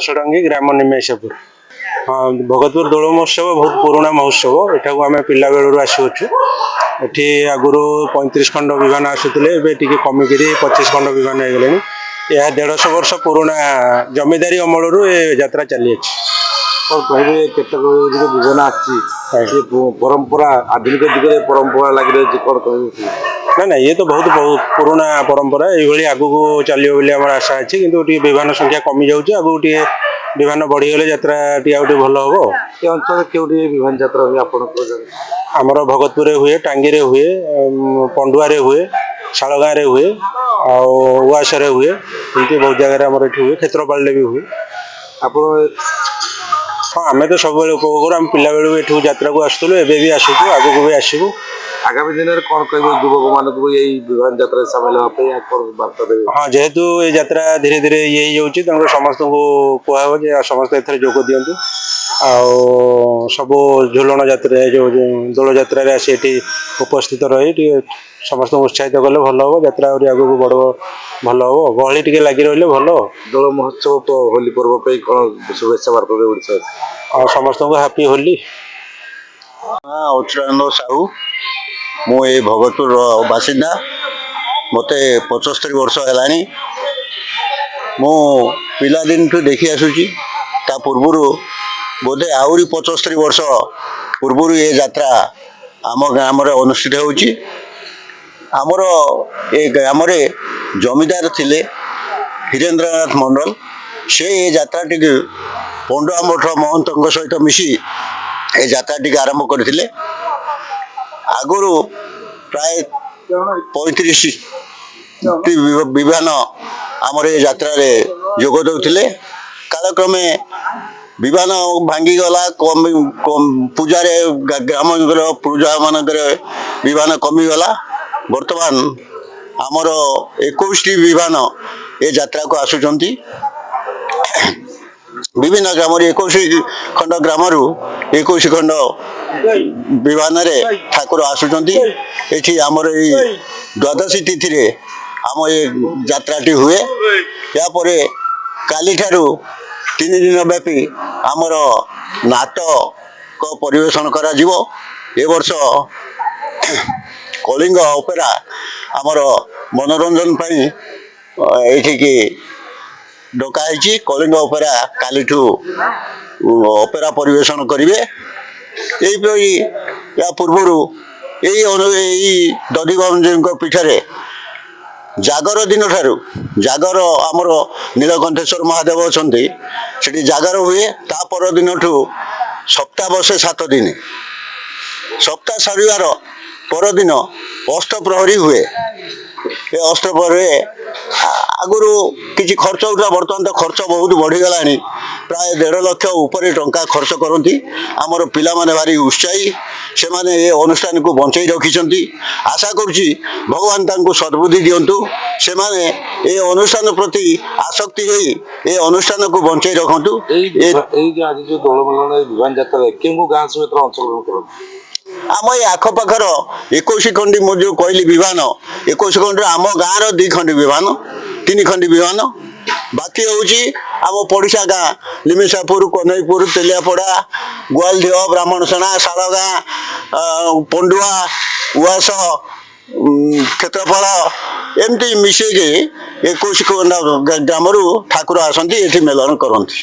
षडंगी ग्राम निमेशपुर। हाँ, भगतपुर दोल महोत्सव बहुत पुराणा महोत्सव। एठा आम पिला बेलू आसुचु। एठी आगुरी 35 खंड विमान आसुले कमिक 25 खंड विमान हो गले। यह 150 वर्ष पुराणा जमीदारी अमल यात्रा चली विभान परंपरा आधुनिक जुगे परंपरा लगी रही कौन ना ना ये तो बहुत बहुत पुराना परंपरा ये आगू को चलियो बोली आम आशा अच्छी कि विमान संख्या कमी जाऊँगी आगू विमान बढ़ीगले यात्रा भल हम ये अंचल क्योंकि विमान यात्रा हुए आमर भगतपुर हुए टांगी हुए पंडुआ हुए शालगाँ हुए आवास हुए एमती बहुत जगह आम हुए क्षेत्रपाल भी हुए आप हाँ आम तो सब उपभोग करूँ आम पिला बेलू ये यात्रा को आसलु एवं भी आसू आगू भी आसबू आगामी दिन में कौन कह युवक मानक विमान यात्रा सामिल होगा बार्ता देवे हाँ जेहेतु ये यात्रा धीरे धीरे ये हो समस्त को कह समस्त एथर जोग दिंतु सब झुलन यात्रा जो दोल यात्रा आसी उपस्थित रही समस्त उत्साहित कले भल हम यात्रा आगे बड़ भल हम गहली टे लगी रही भल दोल महोत्सव होली पर्व पे कौन शुभेच्छा बार्ता देवे और समस्त को हैप्पी होली। अच्युतानंद साहू मु भगतपुर बासिंदा मत 75 वर्ष है मु पिलादिन ठू देखी आसूची ता पूर्वर बोधे आहरी 75 वर्ष पूर्वर ये यात्रा आम ग्राम अनुष्ठित होची। आमर ए ग्राम जमीदार थिले हीरेन्द्रनाथ मंडल से यात्रा टी पंडुआ मठ महंत सहित मिसी ए यात्रा टी आरंभ करथिले। आगुरु प्राय 35 विमान आमर ये यात्रा जोग दौले कालक्रमे विमान भांगीगला पूजा ग्राम पूजा मानक विमान कमीगला बर्तमान आमर 21 विमान ये यात्रा को आसुचंती विभिन्न ग्राम 21 खंड ग्राम 21 खंड विमान ठाकुर आसुचंती एठी आमर द्वादशी तिथि आम ये यात्राटी हुए या परे काली ठारू 3 दिन व्यापी आमर नाटक परिवेशन करा जीवो। ए वर्ष कलिंग ओपेरा आमर मनोरंजन पाई एठिकी डकाई कलिंग ओपेरा काली ओपेरा परिवेशन करेंगे। यही या पूर्वर यही दधिगंज पीठरे जागर दिन ठारू जागर आमर नीलकंठेश्वर महादेव अच्छा से जागर हुए ता पर दिन ठू सप्ताह बसे 7 दिन सप्ताह सरिवार पर दिन अष्टप्रहरी हुए। ये अष्टप्रहरी आगुरी किसी खर्च उठा बर्तमान तो खर्च बहुत बढ़ीगला प्राय 1.5 लाख ऊपर टंका खर्च करती आमर पिला माने भारी उत्साही से माने ये अनुष्ठान को बंचाई रखिंट। आशा करुँची भगवान तांको सद्बुद्धि दिंतु से माने ये अनुष्ठान प्रति आसक्ति हो ये अनुष्ठान को बंचाई रखु। आज जो दोल विमान यात्रा क्यों गाँव सहित अंशग्रहण कर आम ये आखपाखर 21 खंडी मुझे जो कहली विमान 21 खंड आम गाँव 2 खंडी विमान 3 खंडी विमान बाकी हूँ आम पड़िशा गाँ निमेशापुर कन्हईपुर तेलियापड़ा गोवालधिओ ब्राह्मणसेना शालगाँ पंडुआ उआस क्षेत्रपाल एमती मिसेक 21 ग्राम ठाकुर आसती ये मेलन करती।